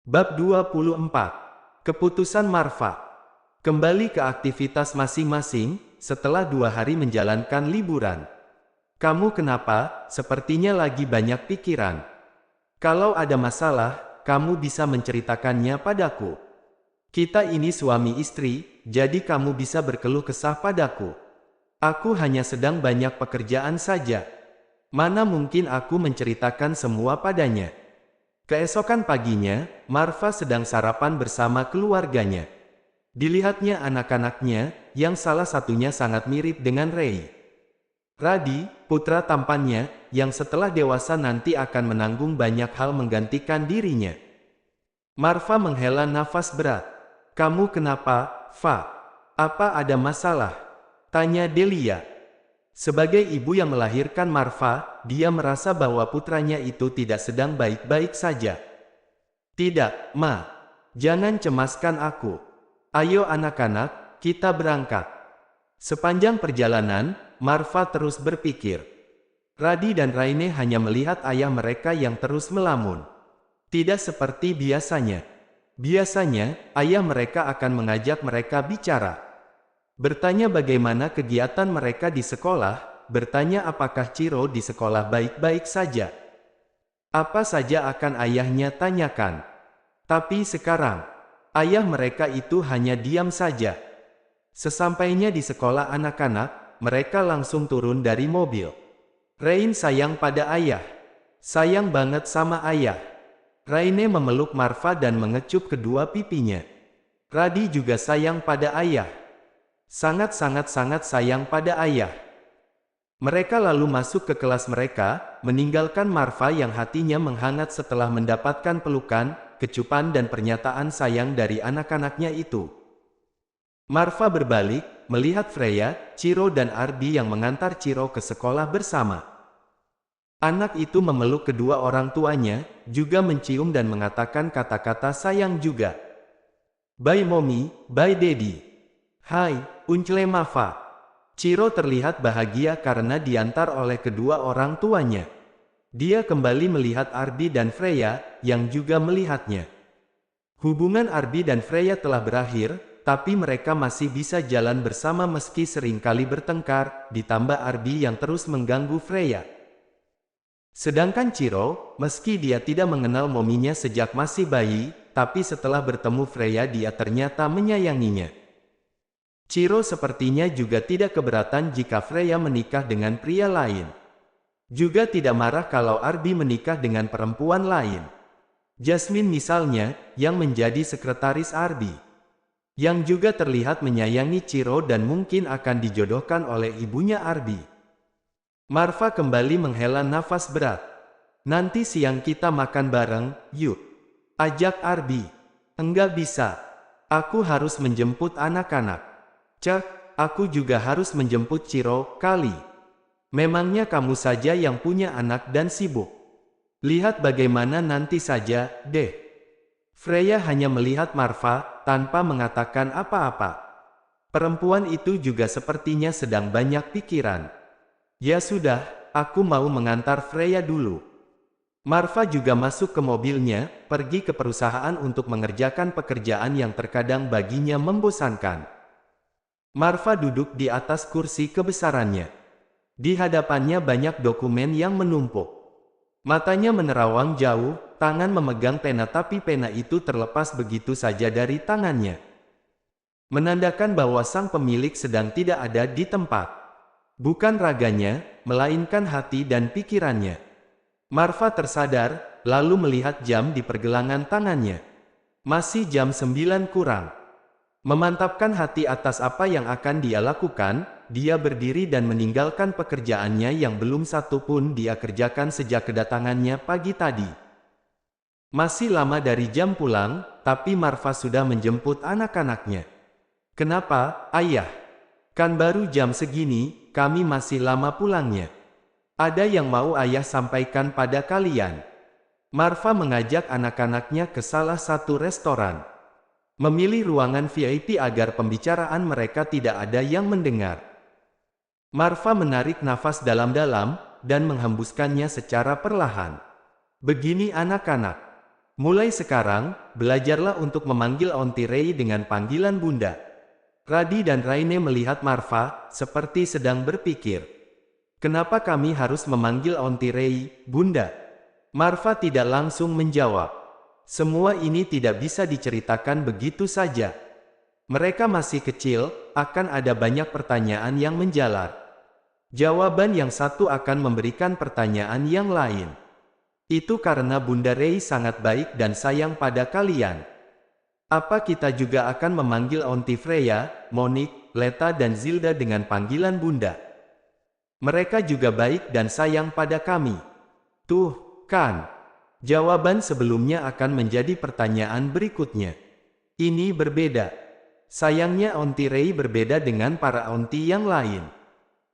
Bab 24. Keputusan Marfa. Kembali ke aktivitas masing-masing, setelah 2 hari menjalankan liburan. Kamu kenapa, sepertinya lagi banyak pikiran. Kalau ada masalah, kamu bisa menceritakannya padaku. Kita ini suami istri, jadi kamu bisa berkeluh kesah padaku. Aku hanya sedang banyak pekerjaan saja. Mana mungkin aku menceritakan semua padanya. Keesokan paginya, Marfa sedang sarapan bersama keluarganya. Dilihatnya anak-anaknya, yang salah satunya sangat mirip dengan Ray. Radi, putra tampannya, yang setelah dewasa nanti akan menanggung banyak hal menggantikan dirinya. Marfa menghela nafas berat. Kamu kenapa, Fa? Apa ada masalah? Tanya Delia. Sebagai ibu yang melahirkan Marfa, dia merasa bahwa putranya itu tidak sedang baik-baik saja. Tidak, Ma. Jangan cemaskan aku. Ayo anak-anak, kita berangkat. Sepanjang perjalanan, Marfa terus berpikir. Radi dan Raine hanya melihat ayah mereka yang terus melamun. Tidak seperti biasanya. Biasanya, ayah mereka akan mengajak mereka bicara. Bertanya bagaimana kegiatan mereka di sekolah, bertanya apakah Ciro di sekolah baik-baik saja. Apa saja akan ayahnya tanyakan. Tapi sekarang, ayah mereka itu hanya diam saja. Sesampainya di sekolah anak-anak, mereka langsung turun dari mobil. Rain sayang pada ayah. Sayang banget sama ayah. Raine memeluk Marfa dan mengecup kedua pipinya. Radi juga sayang pada ayah. Sangat-sangat-sangat sayang pada ayah. Mereka lalu masuk ke kelas mereka, meninggalkan Marfa yang hatinya menghangat setelah mendapatkan pelukan, kecupan dan pernyataan sayang dari anak-anaknya itu. Marfa berbalik, melihat Freya, Ciro dan Ardi yang mengantar Ciro ke sekolah bersama. Anak itu memeluk kedua orang tuanya, juga mencium dan mengatakan kata-kata sayang juga. Bye mommy, bye daddy. Hai, Uncle Mafa. Ciro terlihat bahagia karena diantar oleh kedua orang tuanya. Dia kembali melihat Ardi dan Freya, yang juga melihatnya. Hubungan Ardi dan Freya telah berakhir, tapi mereka masih bisa jalan bersama meski seringkali bertengkar, ditambah Ardi yang terus mengganggu Freya. Sedangkan Ciro, meski dia tidak mengenal mominya sejak masih bayi, tapi setelah bertemu Freya dia ternyata menyayanginya. Ciro sepertinya juga tidak keberatan jika Freya menikah dengan pria lain. Juga tidak marah kalau Ardi menikah dengan perempuan lain. Jasmine misalnya, yang menjadi sekretaris Ardi. Yang juga terlihat menyayangi Ciro dan mungkin akan dijodohkan oleh ibunya Ardi. Marfa kembali menghela nafas berat. Nanti siang kita makan bareng, yuk. Ajak Ardi. Enggak bisa. Aku harus menjemput anak-anak. Cak, aku juga harus menjemput Ciro, kali. Memangnya kamu saja yang punya anak dan sibuk. Lihat bagaimana nanti saja, deh. Freya hanya melihat Marfa, tanpa mengatakan apa-apa. Perempuan itu juga sepertinya sedang banyak pikiran. Ya sudah, aku mau mengantar Freya dulu. Marfa juga masuk ke mobilnya, pergi ke perusahaan untuk mengerjakan pekerjaan yang terkadang baginya membosankan. Marfa duduk di atas kursi kebesarannya. Di hadapannya banyak dokumen yang menumpuk. Matanya menerawang jauh, tangan memegang pena tapi pena itu terlepas begitu saja dari tangannya. Menandakan bahwa sang pemilik sedang tidak ada di tempat. Bukan raganya, melainkan hati dan pikirannya. Marfa tersadar, lalu melihat jam di pergelangan tangannya. Masih jam 9 kurang. Memantapkan hati atas apa yang akan dia lakukan, dia berdiri dan meninggalkan pekerjaannya yang belum satu pun dia kerjakan sejak kedatangannya pagi tadi. Masih lama dari jam pulang, tapi Marfa sudah menjemput anak-anaknya. Kenapa, ayah? Kan baru jam segini, kami masih lama pulangnya. Ada yang mau ayah sampaikan pada kalian? Marfa mengajak anak-anaknya ke salah satu restoran. Memilih ruangan VIP agar pembicaraan mereka tidak ada yang mendengar. Marfa menarik nafas dalam-dalam, dan menghembuskannya secara perlahan. Begini anak-anak. Mulai sekarang, belajarlah untuk memanggil Auntie Rei dengan panggilan Bunda. Radi dan Raine melihat Marva, seperti sedang berpikir. Kenapa kami harus memanggil Auntie Rei, Bunda? Marva tidak langsung menjawab. Semua ini tidak bisa diceritakan begitu saja. Mereka masih kecil, akan ada banyak pertanyaan yang menjalar. Jawaban yang satu akan memberikan pertanyaan yang lain. Itu karena Bunda Rei sangat baik dan sayang pada kalian. Apa kita juga akan memanggil Auntie Freya, Monique, Leta dan Zilda dengan panggilan Bunda? Mereka juga baik dan sayang pada kami. Tuh, kan? Jawaban sebelumnya akan menjadi pertanyaan berikutnya. Ini berbeda. Sayangnya Auntie Rei berbeda dengan para auntie yang lain.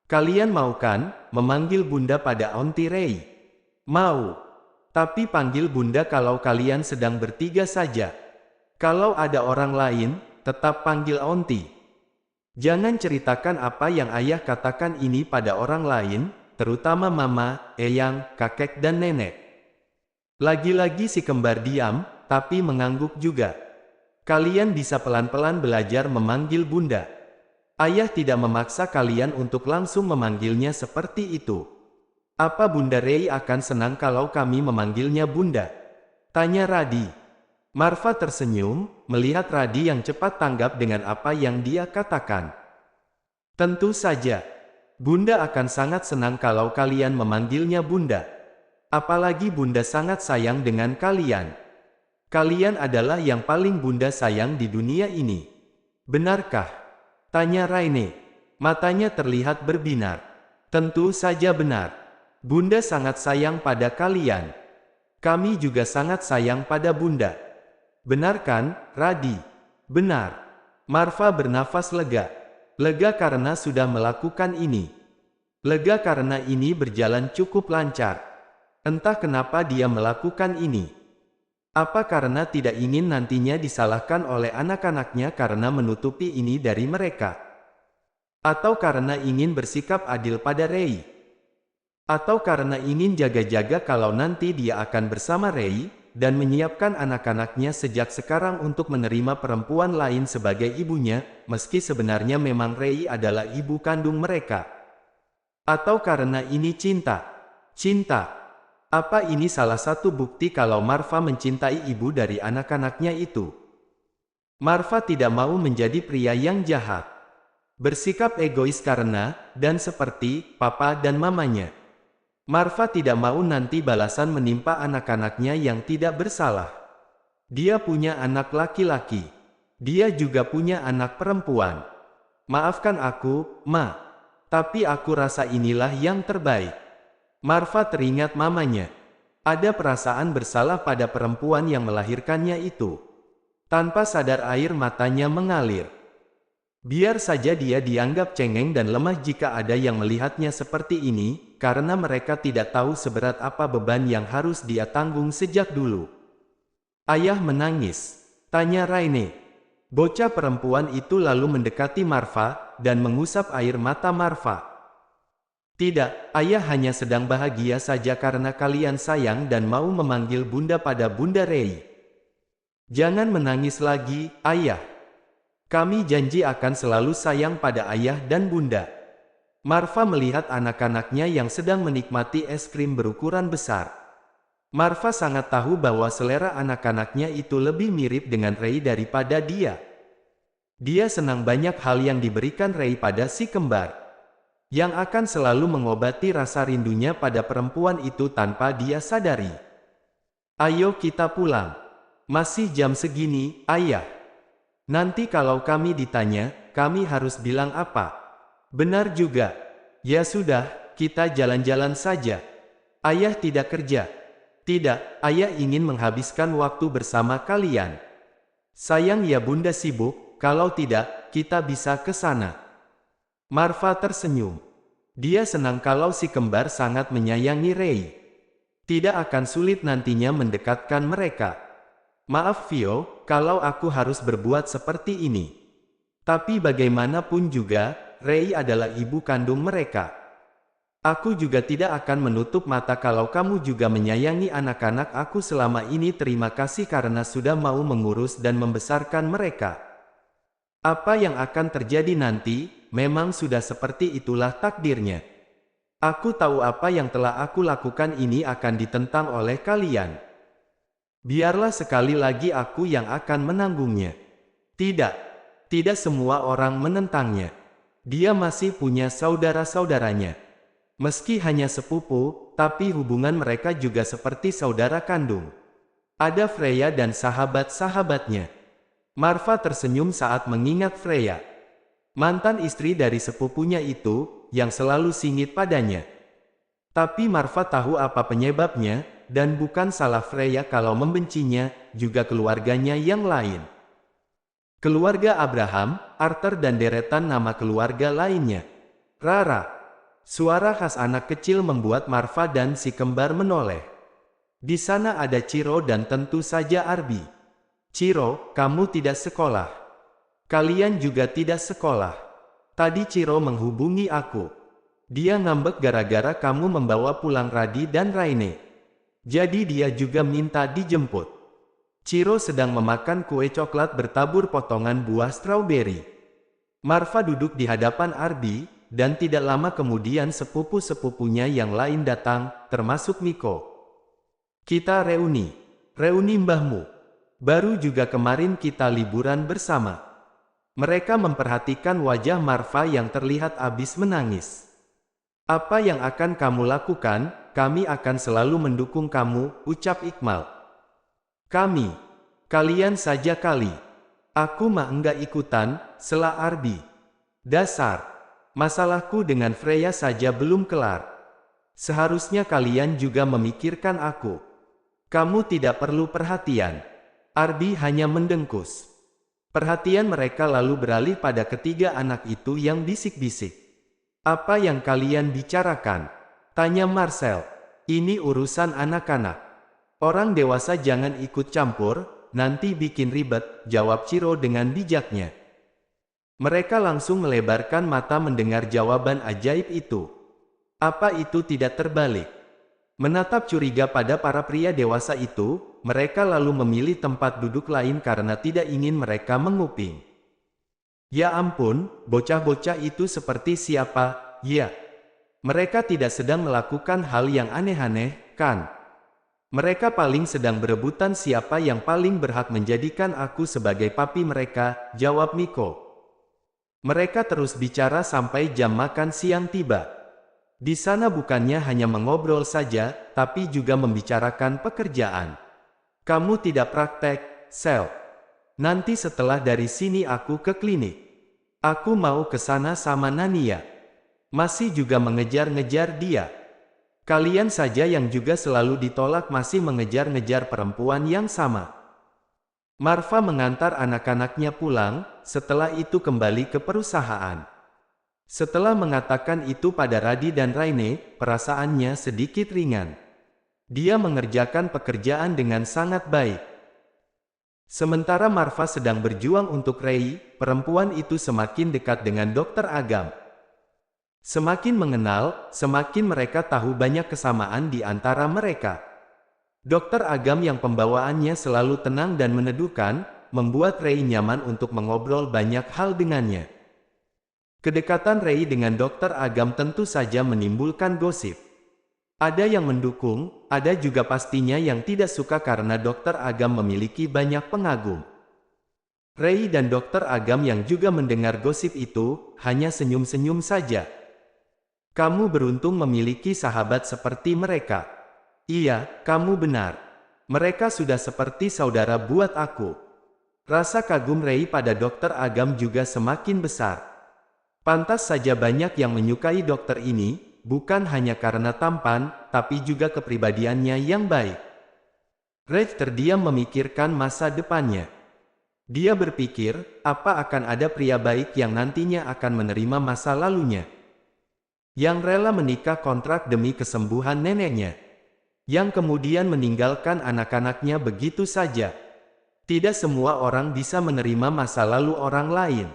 Kalian mau kan, memanggil Bunda pada Auntie Rei? Mau. Tapi panggil Bunda kalau kalian sedang bertiga saja. Kalau ada orang lain, tetap panggil Auntie. Jangan ceritakan apa yang ayah katakan ini pada orang lain, terutama mama, eyang, kakek dan nenek. Lagi-lagi si kembar diam, tapi mengangguk juga. Kalian bisa pelan-pelan belajar memanggil Bunda. Ayah tidak memaksa kalian untuk langsung memanggilnya seperti itu. Apa Bunda Rei akan senang kalau kami memanggilnya Bunda? Tanya Radi. Marva tersenyum, melihat Radi yang cepat tanggap dengan apa yang dia katakan. Tentu saja. Bunda akan sangat senang kalau kalian memanggilnya Bunda. Apalagi Bunda sangat sayang dengan kalian. Kalian adalah yang paling Bunda sayang di dunia ini. Benarkah? Tanya Raine. Matanya terlihat berbinar. Tentu saja benar. Bunda sangat sayang pada kalian. Kami juga sangat sayang pada Bunda. Benar kan, Radi? Benar. Marva bernafas lega. Lega karena sudah melakukan ini. Lega karena ini berjalan cukup lancar. Entah kenapa dia melakukan ini. Apa karena tidak ingin nantinya disalahkan oleh anak-anaknya karena menutupi ini dari mereka? Atau karena ingin bersikap adil pada Rei? Atau karena ingin jaga-jaga kalau nanti dia akan bersama Rei, dan menyiapkan anak-anaknya sejak sekarang untuk menerima perempuan lain sebagai ibunya, meski sebenarnya memang Rei adalah ibu kandung mereka? Atau karena ini cinta? Cinta. Apa ini salah satu bukti kalau Marva mencintai ibu dari anak-anaknya itu? Marva tidak mau menjadi pria yang jahat. Bersikap egois karena, dan seperti, papa dan mamanya. Marva tidak mau nanti balasan menimpa anak-anaknya yang tidak bersalah. Dia punya anak laki-laki. Dia juga punya anak perempuan. Maafkan aku, Ma. Tapi aku rasa inilah yang terbaik. Marva teringat mamanya. Ada perasaan bersalah pada perempuan yang melahirkannya itu. Tanpa sadar air matanya mengalir. Biar saja dia dianggap cengeng dan lemah jika ada yang melihatnya seperti ini, karena mereka tidak tahu seberat apa beban yang harus dia tanggung sejak dulu. Ayah menangis. Tanya Raine. Bocah perempuan itu lalu mendekati Marva, dan mengusap air mata Marva. Tidak, ayah hanya sedang bahagia saja karena kalian sayang dan mau memanggil Bunda pada Bunda Rei. Jangan menangis lagi, ayah. Kami janji akan selalu sayang pada ayah dan Bunda. Marva melihat anak-anaknya yang sedang menikmati es krim berukuran besar. Marva sangat tahu bahwa selera anak-anaknya itu lebih mirip dengan Rei daripada dia. Dia senang banyak hal yang diberikan Rei pada si kembar. Yang akan selalu mengobati rasa rindunya pada perempuan itu tanpa dia sadari. Ayo kita pulang. Masih jam segini, ayah. Nanti kalau kami ditanya, kami harus bilang apa? Benar juga. Ya sudah, kita jalan-jalan saja. Ayah tidak kerja. Tidak, ayah ingin menghabiskan waktu bersama kalian. Sayang ya Bunda sibuk, kalau tidak, kita bisa ke sana. Marva tersenyum. Dia senang kalau si kembar sangat menyayangi Rei. Tidak akan sulit nantinya mendekatkan mereka. Maaf Vio, kalau aku harus berbuat seperti ini. Tapi bagaimanapun juga, Rei adalah ibu kandung mereka. Aku juga tidak akan menutup mata kalau kamu juga menyayangi anak-anak aku selama ini. Terima kasih karena sudah mau mengurus dan membesarkan mereka. Apa yang akan terjadi nanti, memang sudah seperti itulah takdirnya. Aku tahu apa yang telah aku lakukan ini akan ditentang oleh kalian. Biarlah sekali lagi aku yang akan menanggungnya. Tidak, tidak semua orang menentangnya. Dia masih punya saudara-saudaranya. Meski hanya sepupu, tapi hubungan mereka juga seperti saudara kandung. Ada Freya dan sahabat-sahabatnya. Marfa tersenyum saat mengingat Freya, mantan istri dari sepupunya itu, yang selalu singit padanya. Tapi Marfa tahu apa penyebabnya, dan bukan salah Freya kalau membencinya, juga keluarganya yang lain. Keluarga Abraham, Arthur dan deretan nama keluarga lainnya. Rara. Suara khas anak kecil membuat Marfa dan si kembar menoleh. Di sana ada Ciro dan tentu saja Arbi. Ciro, kamu tidak sekolah. Kalian juga tidak sekolah. Tadi Ciro menghubungi aku. Dia ngambek gara-gara kamu membawa pulang Radi dan Raine. Jadi dia juga minta dijemput. Ciro sedang memakan kue coklat bertabur potongan buah stroberi. Marfa duduk di hadapan Arbi, dan tidak lama kemudian sepupu-sepupunya yang lain datang, termasuk Miko. Kita reuni mbahmu. Baru juga kemarin kita liburan bersama. Mereka memperhatikan wajah Marfa yang terlihat habis menangis. Apa yang akan kamu lakukan? Kami akan selalu mendukung kamu, ucap Iqmal. Kalian saja kali. Aku mah enggak ikutan, sela Arbi. Dasar. Masalahku dengan Freya saja belum kelar. Seharusnya kalian juga memikirkan aku. Kamu tidak perlu perhatian. Arbi hanya mendengkus. Perhatian mereka lalu beralih pada ketiga anak itu yang bisik-bisik. Apa yang kalian bicarakan? Tanya Marcel. Ini urusan anak-anak. Orang dewasa jangan ikut campur, nanti bikin ribet, jawab Ciro dengan bijaknya. Mereka langsung melebarkan mata mendengar jawaban ajaib itu. Apa itu tidak terbalik? Menatap curiga pada para pria dewasa itu, mereka lalu memilih tempat duduk lain karena tidak ingin mereka menguping. Ya ampun, bocah-bocah itu seperti siapa? Ya, mereka tidak sedang melakukan hal yang aneh-aneh, kan? Mereka paling sedang berebutan siapa yang paling berhak menjadikan aku sebagai papi mereka, jawab Miko. Mereka terus bicara sampai jam makan siang tiba. Di sana bukannya hanya mengobrol saja, tapi juga membicarakan pekerjaan. Kamu tidak praktek, Sel. Nanti setelah dari sini aku ke klinik. Aku mau ke sana sama Nania. Masih juga mengejar-ngejar dia. Kalian saja yang juga selalu ditolak masih mengejar-ngejar perempuan yang sama. Marfa mengantar anak-anaknya pulang, setelah itu kembali ke perusahaan. Setelah mengatakan itu pada Radi dan Raine, perasaannya sedikit ringan. Dia mengerjakan pekerjaan dengan sangat baik. Sementara Marfa sedang berjuang untuk Rei, perempuan itu semakin dekat dengan Dokter Agam. Semakin mengenal, semakin mereka tahu banyak kesamaan di antara mereka. Dokter Agam yang pembawaannya selalu tenang dan meneduhkan, membuat Rei nyaman untuk mengobrol banyak hal dengannya. Kedekatan Rei dengan Dokter Agam tentu saja menimbulkan gosip. Ada yang mendukung, ada juga pastinya yang tidak suka karena Dokter Agam memiliki banyak pengagum. Rei dan Dokter Agam yang juga mendengar gosip itu, hanya senyum-senyum saja. Kamu beruntung memiliki sahabat seperti mereka. Iya, kamu benar. Mereka sudah seperti saudara buat aku. Rasa kagum Rei pada Dokter Agam juga semakin besar. Pantas saja banyak yang menyukai dokter ini, bukan hanya karena tampan, tapi juga kepribadiannya yang baik. Rei terdiam memikirkan masa depannya. Dia berpikir, apa akan ada pria baik yang nantinya akan menerima masa lalunya. Yang rela menikah kontrak demi kesembuhan neneknya. Yang kemudian meninggalkan anak-anaknya begitu saja. Tidak semua orang bisa menerima masa lalu orang lain.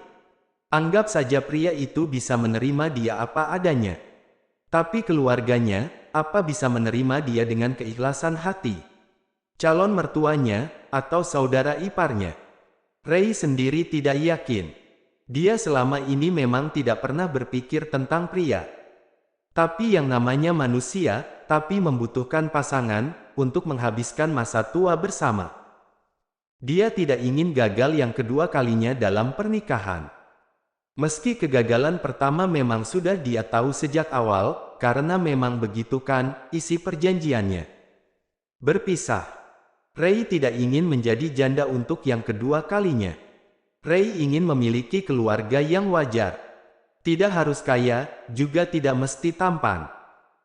Anggap saja pria itu bisa menerima dia apa adanya. Tapi keluarganya, apa bisa menerima dia dengan keikhlasan hati? Calon mertuanya, atau saudara iparnya? Ray sendiri tidak yakin. Dia selama ini memang tidak pernah berpikir tentang pria. Tapi yang namanya manusia, tapi membutuhkan pasangan, untuk menghabiskan masa tua bersama. Dia tidak ingin gagal yang kedua kalinya dalam pernikahan. Meski kegagalan pertama memang sudah dia tahu sejak awal, karena memang begitu kan, isi perjanjiannya. Berpisah. Ray tidak ingin menjadi janda untuk yang kedua kalinya. Ray ingin memiliki keluarga yang wajar. Tidak harus kaya, juga tidak mesti tampan.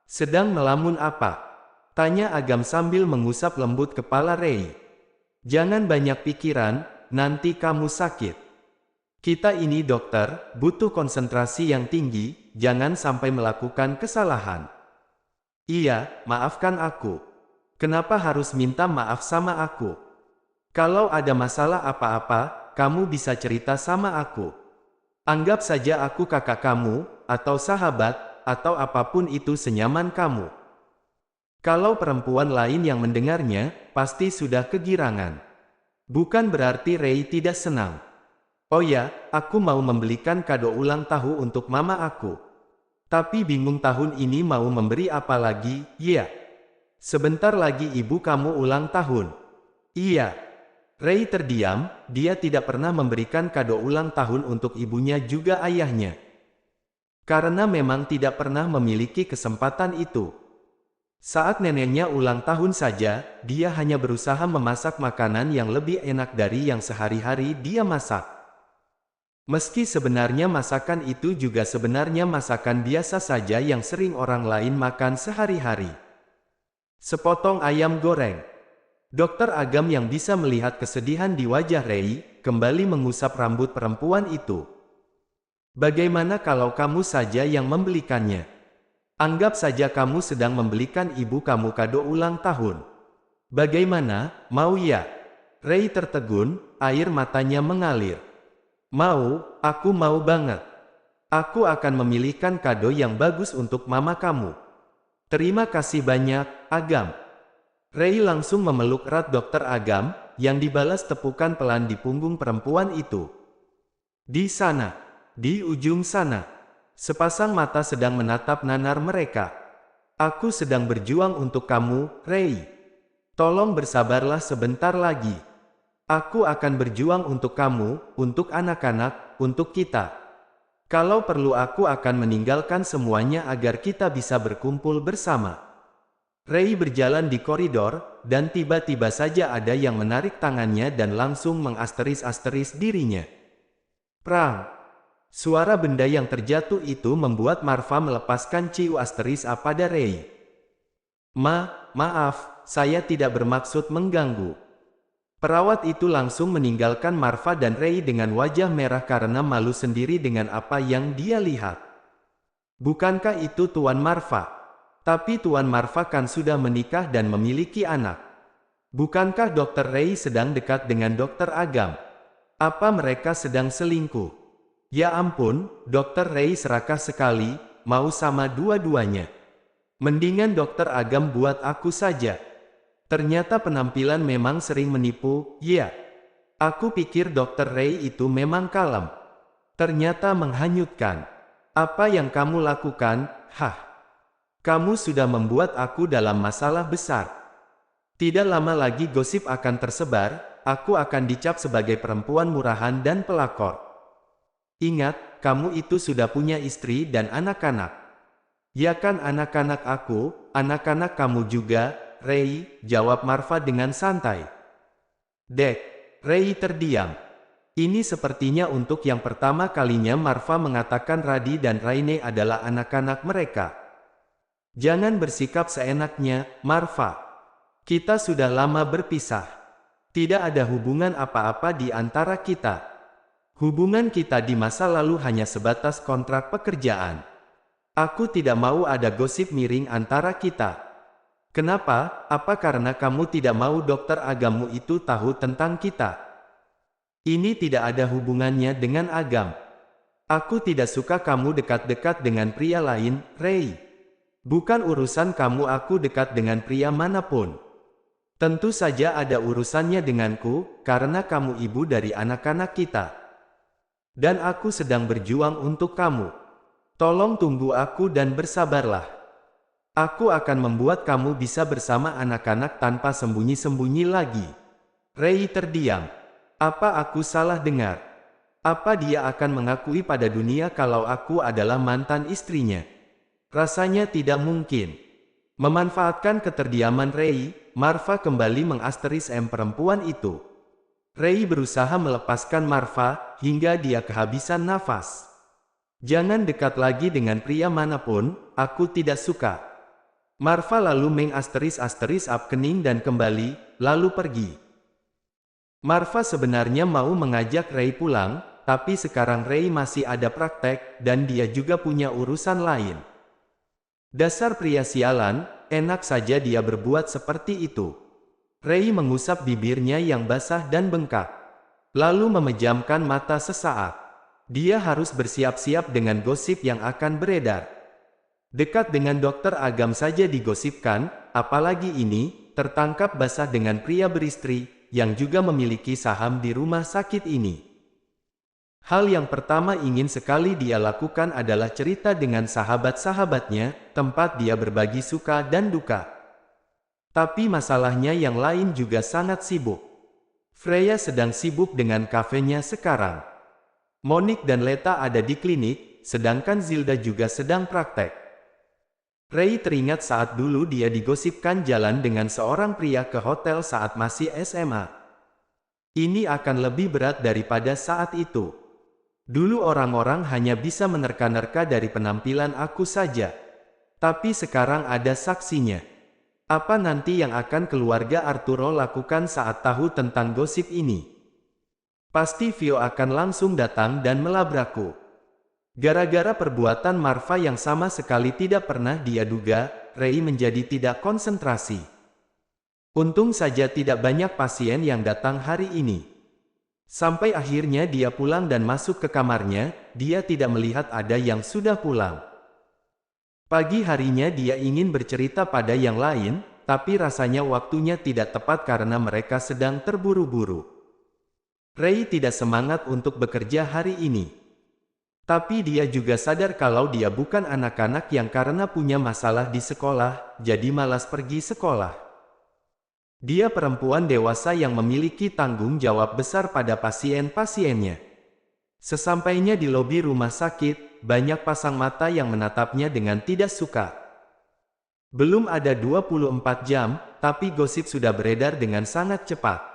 Sedang melamun apa? Tanya Agam sambil mengusap lembut kepala Ray. Jangan banyak pikiran, nanti kamu sakit. Kita ini dokter, butuh konsentrasi yang tinggi, jangan sampai melakukan kesalahan. Iya, maafkan aku. Kenapa harus minta maaf sama aku? Kalau ada masalah apa-apa, kamu bisa cerita sama aku. Anggap saja aku kakak kamu, atau sahabat, atau apapun itu senyaman kamu. Kalau perempuan lain yang mendengarnya, pasti sudah kegirangan. Bukan berarti Ray tidak senang. Oh ya, aku mau membelikan kado ulang tahun untuk mama aku. Tapi bingung tahun ini mau memberi apa lagi, ya. Sebentar lagi ibu kamu ulang tahun. Iya. Ray terdiam, dia tidak pernah memberikan kado ulang tahun untuk ibunya juga ayahnya. Karena memang tidak pernah memiliki kesempatan itu. Saat neneknya ulang tahun saja, dia hanya berusaha memasak makanan yang lebih enak dari yang sehari-hari dia masak. Meski sebenarnya masakan itu juga sebenarnya masakan biasa saja yang sering orang lain makan sehari-hari. Sepotong ayam goreng. Dokter Agam yang bisa melihat kesedihan di wajah Ray, kembali mengusap rambut perempuan itu. Bagaimana kalau kamu saja yang membelikannya? Anggap saja kamu sedang membelikan ibu kamu kado ulang tahun. Bagaimana, mau ya? Ray tertegun, air matanya mengalir. Mau, aku mau banget. Aku akan memilihkan kado yang bagus untuk mama kamu. Terima kasih banyak, Agam. Ray langsung memeluk erat Dokter Agam, yang dibalas tepukan pelan di punggung perempuan itu. Di sana, di ujung sana, sepasang mata sedang menatap nanar mereka. Aku sedang berjuang untuk kamu, Ray. Tolong bersabarlah sebentar lagi. Aku akan berjuang untuk kamu, untuk anak-anak, untuk kita. Kalau perlu aku akan meninggalkan semuanya agar kita bisa berkumpul bersama. Ray berjalan di koridor, dan tiba-tiba saja ada yang menarik tangannya dan langsung mengasteris-asteris dirinya. Prang! Suara benda yang terjatuh itu membuat Marva melepaskan ciu asteris pada Ray. Maaf, saya tidak bermaksud mengganggu. Perawat itu langsung meninggalkan Marva dan Ray dengan wajah merah karena malu sendiri dengan apa yang dia lihat. Bukankah itu Tuan Marva? Tapi Tuan Marva kan sudah menikah dan memiliki anak. Bukankah Dr. Ray sedang dekat dengan Dr. Agam? Apa mereka sedang selingkuh? Ya ampun, Dr. Ray serakah sekali, mau sama dua-duanya. Mendingan Dr. Agam buat aku saja. Ternyata penampilan memang sering menipu, ya. Aku pikir Dr. Ray itu memang kalem. Ternyata menghanyutkan. Apa yang kamu lakukan, Kamu sudah membuat aku dalam masalah besar. Tidak lama lagi gosip akan tersebar, aku akan dicap sebagai perempuan murahan dan pelakor. Ingat, kamu itu sudah punya istri dan anak-anak. Ya kan anak-anak aku, anak-anak kamu juga, Ray, jawab Marva dengan santai. Dek, Ray terdiam. Ini sepertinya untuk yang pertama kalinya Marva mengatakan Radi dan Raine adalah anak-anak mereka. Jangan bersikap seenaknya, Marva. Kita sudah lama berpisah. Tidak ada hubungan apa-apa di antara kita. Hubungan kita di masa lalu hanya sebatas kontrak pekerjaan. Aku tidak mau ada gosip miring antara kita. Kenapa? Apa karena kamu tidak mau dokter Agammu itu tahu tentang kita? Ini tidak ada hubungannya dengan Agam. Aku tidak suka kamu dekat-dekat dengan pria lain, Ray. Bukan urusan kamu aku dekat dengan pria manapun. Tentu saja ada urusannya denganku, karena kamu ibu dari anak-anak kita. Dan aku sedang berjuang untuk kamu. Tolong tunggu aku dan bersabarlah. Aku akan membuat kamu bisa bersama anak-anak tanpa sembunyi-sembunyi lagi. Ray terdiam. Apa aku salah dengar? Apa dia akan mengakui pada dunia kalau aku adalah mantan istrinya? Rasanya tidak mungkin. Memanfaatkan keterdiaman Ray, Marva kembali mengasteris perempuan itu. Ray berusaha melepaskan Marva, hingga dia kehabisan nafas. Jangan dekat lagi dengan pria manapun, aku tidak suka. Marva lalu mengasteris-asteris kening dan kembali, lalu pergi. Marva sebenarnya mau mengajak Ray pulang, tapi sekarang Ray masih ada praktek, dan dia juga punya urusan lain. Dasar pria sialan, enak saja dia berbuat seperti itu. Ray mengusap bibirnya yang basah dan bengkak. Lalu memejamkan mata sesaat. Dia harus bersiap-siap dengan gosip yang akan beredar. Dekat dengan dokter Agam saja digosipkan, apalagi ini, tertangkap basah dengan pria beristri, yang juga memiliki saham di rumah sakit ini. Hal yang pertama ingin sekali dia lakukan adalah cerita dengan sahabat-sahabatnya, tempat dia berbagi suka dan duka. Tapi masalahnya yang lain juga sangat sibuk. Freya sedang sibuk dengan kafenya sekarang. Monique dan Leta ada di klinik, sedangkan Zilda juga sedang praktek. Ray teringat saat dulu dia digosipkan jalan dengan seorang pria ke hotel saat masih SMA. Ini akan lebih berat daripada saat itu. Dulu orang-orang hanya bisa menerka-nerka dari penampilan aku saja. Tapi sekarang ada saksinya. Apa nanti yang akan keluarga Arturo lakukan saat tahu tentang gosip ini? Pasti Vio akan langsung datang dan melabrakku. Gara-gara perbuatan Marva yang sama sekali tidak pernah dia duga, Ray menjadi tidak konsentrasi. Untung saja tidak banyak pasien yang datang hari ini. Sampai akhirnya dia pulang dan masuk ke kamarnya, dia tidak melihat ada yang sudah pulang. Pagi harinya dia ingin bercerita pada yang lain, tapi rasanya waktunya tidak tepat karena mereka sedang terburu-buru. Ray tidak semangat untuk bekerja hari ini. Tapi dia juga sadar kalau dia bukan anak-anak yang karena punya masalah di sekolah, jadi malas pergi sekolah. Dia perempuan dewasa yang memiliki tanggung jawab besar pada pasien-pasiennya. Sesampainya di lobi rumah sakit, banyak pasang mata yang menatapnya dengan tidak suka. Belum ada 24 jam, tapi gosip sudah beredar dengan sangat cepat.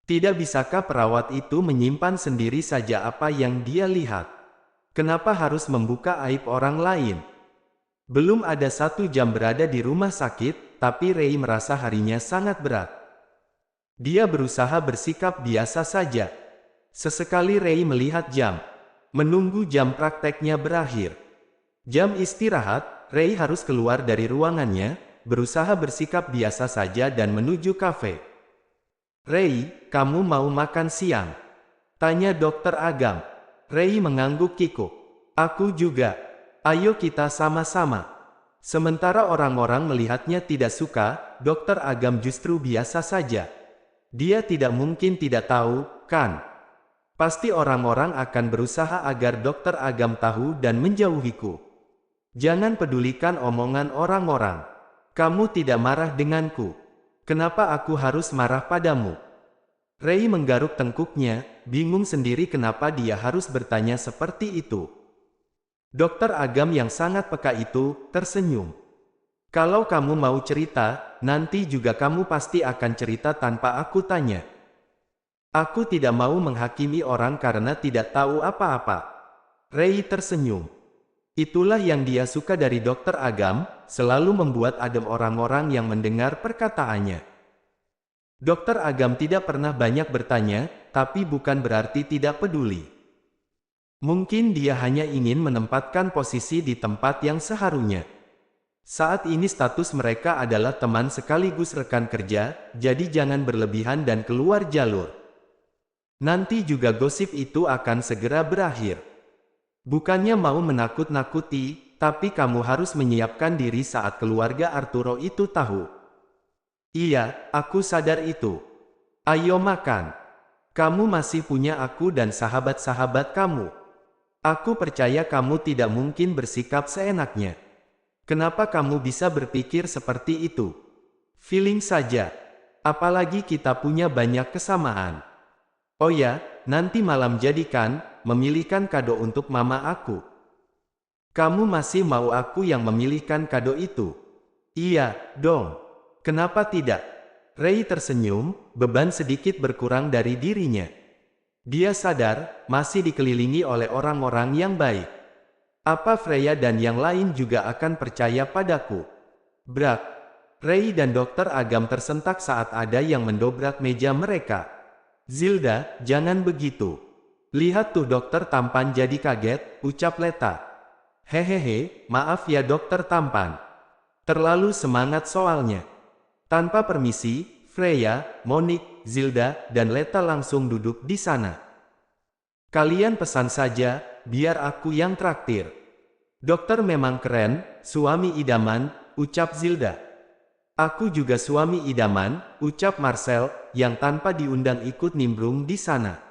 Tidak bisakah perawat itu menyimpan sendiri saja apa yang dia lihat? Kenapa harus membuka aib orang lain? Belum ada 1 jam berada di rumah sakit, tapi Ray merasa harinya sangat berat. Dia berusaha bersikap biasa saja. Sesekali Ray melihat jam. Menunggu jam prakteknya berakhir. Jam istirahat, Ray harus keluar dari ruangannya, berusaha bersikap biasa saja dan menuju kafe. Ray, kamu mau makan siang? Tanya dokter Agam. Ray mengangguk kikuk. Aku juga. Ayo kita sama-sama. Sementara orang-orang melihatnya tidak suka, dokter Agam justru biasa saja. Dia tidak mungkin tidak tahu, kan? Pasti orang-orang akan berusaha agar dokter Agam tahu dan menjauhiku. Jangan pedulikan omongan orang-orang. Kamu tidak marah denganku. Kenapa aku harus marah padamu? Ray menggaruk tengkuknya, bingung sendiri kenapa dia harus bertanya seperti itu. Dokter Agam yang sangat peka itu, tersenyum. Kalau kamu mau cerita, nanti juga kamu pasti akan cerita tanpa aku tanya. Aku tidak mau menghakimi orang karena tidak tahu apa-apa. Ray tersenyum. Itulah yang dia suka dari dokter Agam, selalu membuat adem orang-orang yang mendengar perkataannya. Dokter Agam tidak pernah banyak bertanya, tapi bukan berarti tidak peduli. Mungkin dia hanya ingin menempatkan posisi di tempat yang seharusnya. Saat ini status mereka adalah teman sekaligus rekan kerja, jadi jangan berlebihan dan keluar jalur. Nanti juga gosip itu akan segera berakhir. Bukannya mau menakut-nakuti, Tapi kamu harus menyiapkan diri saat keluarga Arturo itu tahu. Iya, aku sadar itu. Ayo makan. Kamu masih punya aku dan sahabat-sahabat kamu. Aku percaya kamu tidak mungkin bersikap seenaknya. Kenapa kamu bisa berpikir seperti itu? Feeling saja. Apalagi kita punya banyak kesamaan. Oh ya, nanti malam jadikan, memilihkan kado untuk mama aku. Kamu masih mau aku yang memilihkan kado itu? Iya, dong. Kenapa tidak? Ray tersenyum, beban sedikit berkurang dari dirinya. Dia sadar, masih dikelilingi oleh orang-orang yang baik. Apa Freya dan yang lain juga akan percaya padaku? Brak. Ray dan Dokter Agam tersentak saat ada yang mendobrak meja mereka. Zilda, jangan begitu. Lihat tuh dokter tampan jadi kaget, ucap Leta. Hehehe, maaf ya dokter tampan. Terlalu semangat soalnya. Tanpa permisi, Freya, Monique, Zilda, dan Leta langsung duduk di sana. Kalian pesan saja, biar aku yang traktir. Dokter memang keren, suami idaman, ucap Zilda. Aku juga suami idaman, ucap Marcel, yang tanpa diundang ikut nimbrung di sana.